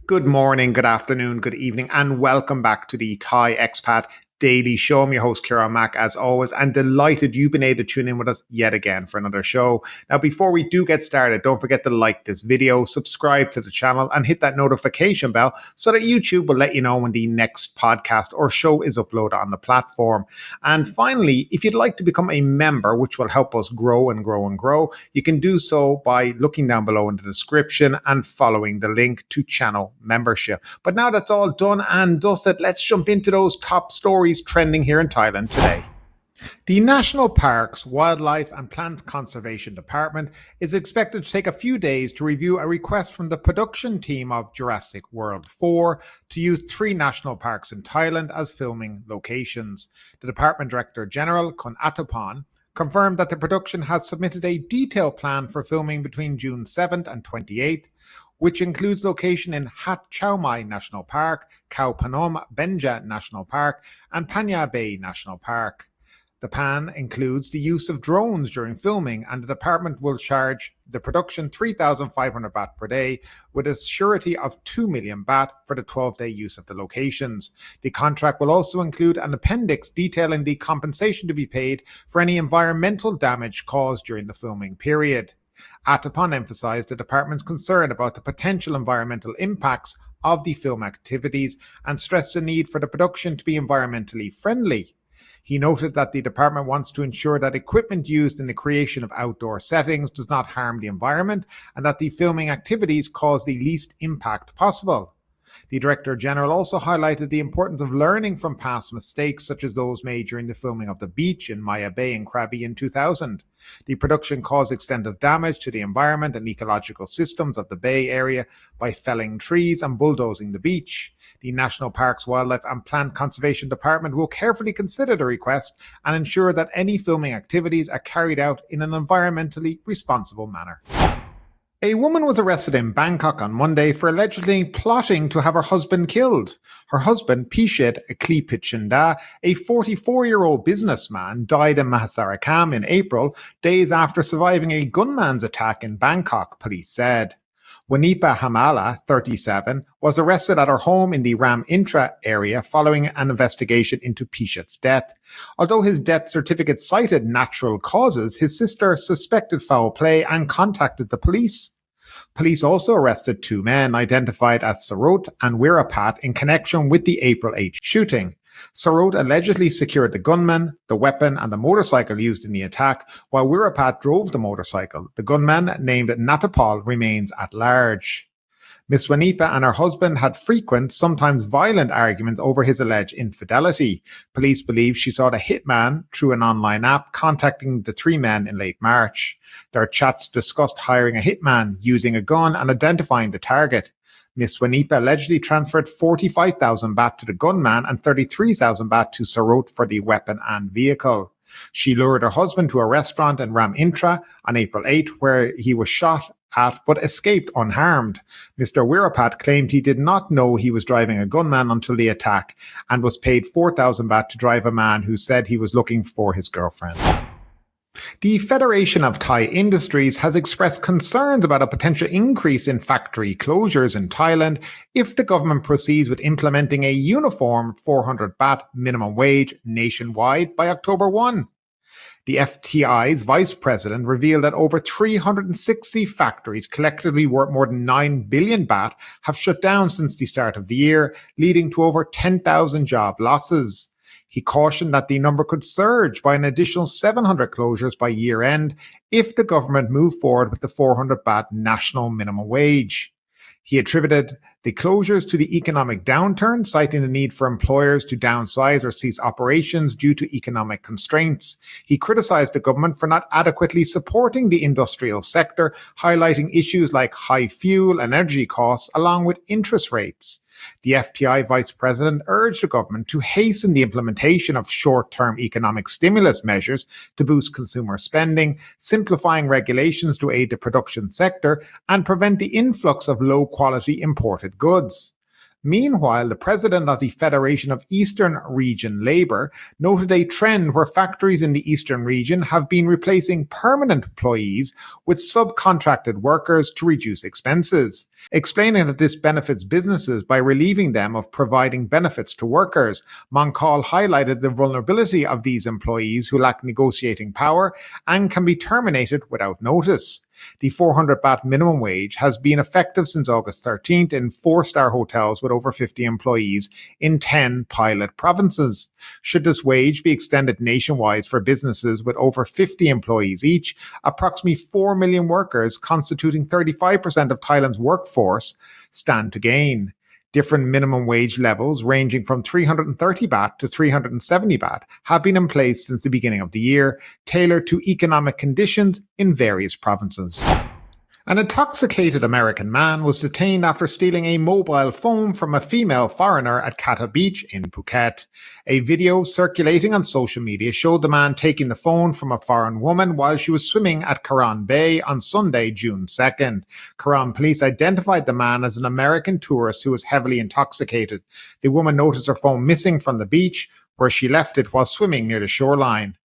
Good morning, good afternoon, good evening, and welcome back to the Thai Expat Daily Show. I'm your host, Kieran Mack, as always, and delighted you've been able to tune in with us yet again for another show. Now, before we do get started, don't forget to like this video, subscribe to the channel, and hit that notification bell so that YouTube will let you know when the next podcast or show is uploaded on the platform. And finally, if you'd like to become a member, which will help us grow and grow and grow, you can do so by looking down below in the description and following the link to channel membership. But now that's all done and dusted, let's jump into those top stories trending here in Thailand today. The National Parks, Wildlife and Plant Conservation Department is expected to take a few days to review a request from the production team of Jurassic World 4 to use 3 national parks in Thailand as filming locations. The Department Director General, Khon, confirmed that the production has submitted a detailed plan for filming between June 7th and 28th, which includes location in Hat Chau Mai National Park, Khao Phanom Benja National Park, and Phanya Bay National Park. The plan includes the use of drones during filming, and the department will charge the production 3,500 baht per day with a surety of 2 million baht for the 12-day use of the locations. The contract will also include an appendix detailing the compensation to be paid for any environmental damage caused during the filming period. Attapon emphasized the department's concern about the potential environmental impacts of the film activities and stressed the need for the production to be environmentally friendly. He noted that the department wants to ensure that equipment used in the creation of outdoor settings does not harm the environment and that the filming activities cause the least impact possible. The Director General also highlighted the importance of learning from past mistakes such as those made during the filming of The Beach in Maya Bay and Krabi in 2000. The production caused extensive damage to the environment and ecological systems of the Bay Area by felling trees and bulldozing the beach. The National Parks, Wildlife and Plant Conservation Department will carefully consider the request and ensure that any filming activities are carried out in an environmentally responsible manner. A woman was arrested in Bangkok on Monday for allegedly plotting to have her husband killed. Her husband, Pishet Klipichinda, a 44-year-old businessman, died in Mahasarakam in April, days after surviving a gunman's attack in Bangkok, police said. Wanipa Hamala, 37, was arrested at her home in the Ram Intra area following an investigation into Pishet's death. Although his death certificate cited natural causes, his sister suspected foul play and contacted the police. Police also arrested 2 men identified as Sarot and Wirapat in connection with the April 8 shooting. Sarot allegedly secured the gunman, the weapon, and the motorcycle used in the attack, while Wirapat drove the motorcycle. The gunman, named Natapal, remains at large. Miss Wanipa and her husband had frequent, sometimes violent arguments over his alleged infidelity. Police believe she saw the hitman, through an online app, contacting the 3 men in late March. Their chats discussed hiring a hitman, using a gun, and identifying the target. Miss Wanipa allegedly transferred 45,000 baht to the gunman and 33,000 baht to Sarot for the weapon and vehicle. She lured her husband to a restaurant in Ram Intra on April 8, where he was shot at but escaped unharmed. Mr. Wirapat claimed he did not know he was driving a gunman until the attack and was paid 4,000 baht to drive a man who said he was looking for his girlfriend. The Federation of Thai Industries has expressed concerns about a potential increase in factory closures in Thailand if the government proceeds with implementing a uniform 400 baht minimum wage nationwide by October 1. The FTI's vice president revealed that over 360 factories collectively worth more than 9 billion baht have shut down since the start of the year, leading to over 10,000 job losses. He cautioned that the number could surge by an additional 700 closures by year end if the government moved forward with the 400 baht national minimum wage. He attributed the closures to the economic downturn, citing the need for employers to downsize or cease operations due to economic constraints. He criticized the government for not adequately supporting the industrial sector, highlighting issues like high fuel and energy costs along with interest rates. The FTI vice president urged the government to hasten the implementation of short-term economic stimulus measures to boost consumer spending, simplifying regulations to aid the production sector, and prevent the influx of low-quality imported goods. Meanwhile, the president of the Federation of Eastern Region Labour noted a trend where factories in the Eastern region have been replacing permanent employees with subcontracted workers to reduce expenses, explaining that this benefits businesses by relieving them of providing benefits to workers. Moncall highlighted the vulnerability of these employees who lack negotiating power and can be terminated without notice. The 400 baht minimum wage has been effective since August 13th in 4-star hotels with over 50 employees in 10 pilot provinces. Should this wage be extended nationwide for businesses with over 50 employees each, approximately 4 million workers constituting 35% of Thailand's workforce stand to gain. Different minimum wage levels ranging from 330 baht to 370 baht have been in place since the beginning of the year, tailored to economic conditions in various provinces. An intoxicated American man was detained after stealing a mobile phone from a female foreigner at Kata beach in Phuket. A video circulating on social media showed the man taking the phone from a foreign woman while she was swimming at Khon Bay on Sunday, June 2nd. Khon police identified the man as an American tourist who was heavily intoxicated. The woman noticed her phone missing from the beach, where she left it while swimming near the shoreline.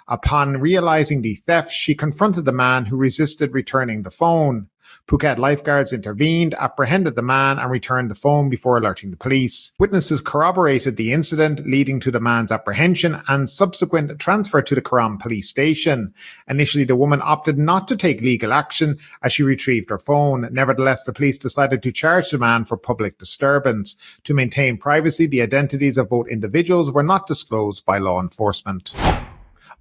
Upon realizing the theft, she confronted the man who resisted returning the phone. Phuket lifeguards intervened, apprehended the man, and returned the phone before alerting the police. Witnesses corroborated the incident, leading to the man's apprehension and subsequent transfer to the Khon police station. Initially, the woman opted not to take legal action as she retrieved her phone. Nevertheless, the police decided to charge the man for public disturbance. To maintain privacy, the identities of both individuals were not disclosed by law enforcement.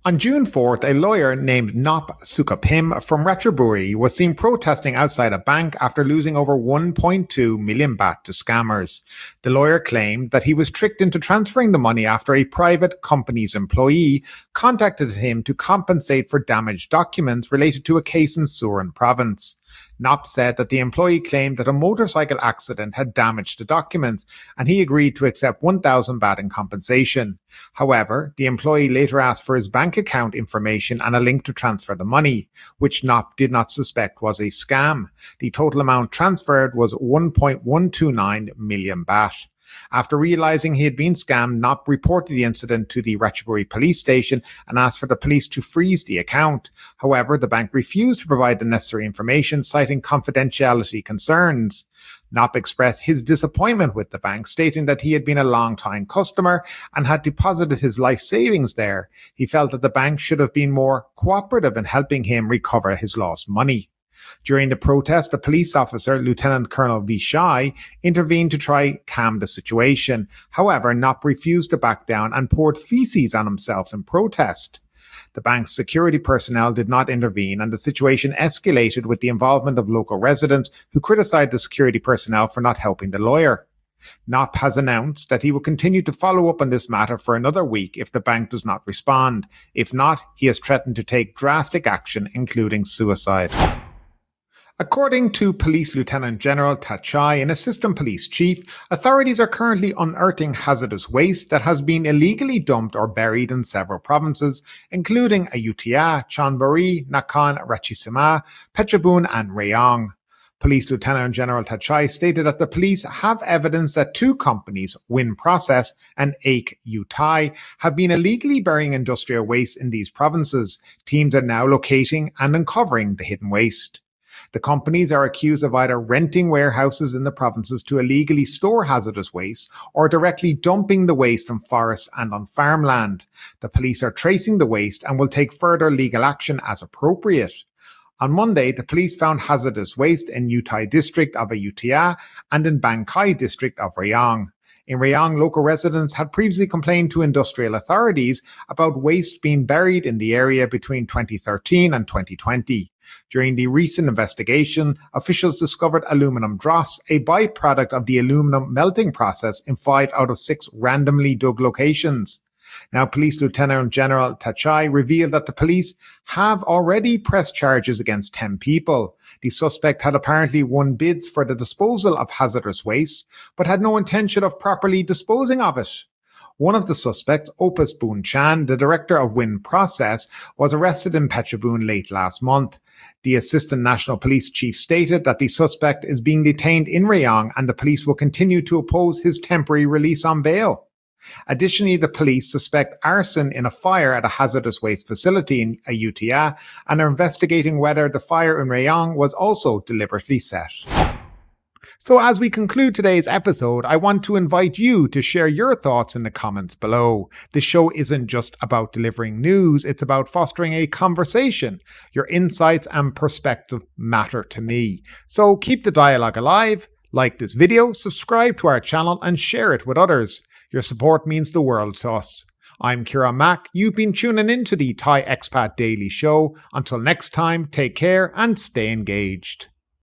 On June 4th, a lawyer named Nop Sukapim from Ratchaburi was seen protesting outside a bank after losing over 1.2 million baht to scammers. The lawyer claimed that he was tricked into transferring the money after a private company's employee contacted him to compensate for damaged documents related to a case in Surin province. Nop said that the employee claimed that a motorcycle accident had damaged the documents, and he agreed to accept 1,000 baht in compensation. However, the employee later asked for his bank account information and a link to transfer the money, which Nop did not suspect was a scam. The total amount transferred was 1.129 million baht. After realizing he had been scammed, Nop reported the incident to the Ratchaburi police station and asked for the police to freeze the account. However, the bank refused to provide the necessary information, citing confidentiality concerns. Nop expressed his disappointment with the bank, stating that he had been a long-time customer and had deposited his life savings there. He felt that the bank should have been more cooperative in helping him recover his lost money. During the protest, a police officer, Lieutenant Colonel Vishai, intervened to try calm the situation. However, Nop refused to back down and poured feces on himself in protest. The bank's security personnel did not intervene, and the situation escalated with the involvement of local residents who criticized the security personnel for not helping the lawyer. Nop has announced that he will continue to follow up on this matter for another week if the bank does not respond. If not, he has threatened to take drastic action, including suicide. According to Police Lieutenant General Tachai, an assistant police chief, authorities are currently unearthing hazardous waste that has been illegally dumped or buried in several provinces, including Ayutthaya, Chonburi, Nakhon Ratchasima, Phetchabun, and Rayong. Police Lieutenant General Tachai stated that the police have evidence that 2 companies, Win Process and Aik Utai, have been illegally burying industrial waste in these provinces. Teams are now locating and uncovering the hidden waste. The companies are accused of either renting warehouses in the provinces to illegally store hazardous waste or directly dumping the waste in forests and on farmland. The police are tracing the waste and will take further legal action as appropriate. On Monday, the police found hazardous waste in Utai district of Ayutthaya and in Bangkok district of Rayong. In Rayong, local residents had previously complained to industrial authorities about waste being buried in the area between 2013 and 2020. During the recent investigation, officials discovered aluminum dross, a byproduct of the aluminum melting process, in 5 out of 6 randomly dug locations. Now, Police Lieutenant General Tachai revealed that the police have already pressed charges against 10 people. The suspect had apparently won bids for the disposal of hazardous waste, but had no intention of properly disposing of it. One of the suspects, Opus Boon Chan, the director of Win Process, was arrested in Phetchabun late last month. The Assistant National Police Chief stated that the suspect is being detained in Rayong and the police will continue to oppose his temporary release on bail. Additionally, the police suspect arson in a fire at a hazardous waste facility in Ayutthaya and are investigating whether the fire in Rayong was also deliberately set. So as we conclude today's episode, I want to invite you to share your thoughts in the comments below. This show isn't just about delivering news, it's about fostering a conversation. Your insights and perspective matter to me. So keep the dialogue alive, like this video, subscribe to our channel and share it with others. Your support means the world to us. I'm Kieran Mack. You've been tuning into the Thai Expat Daily Show. Until next time, take care and stay engaged.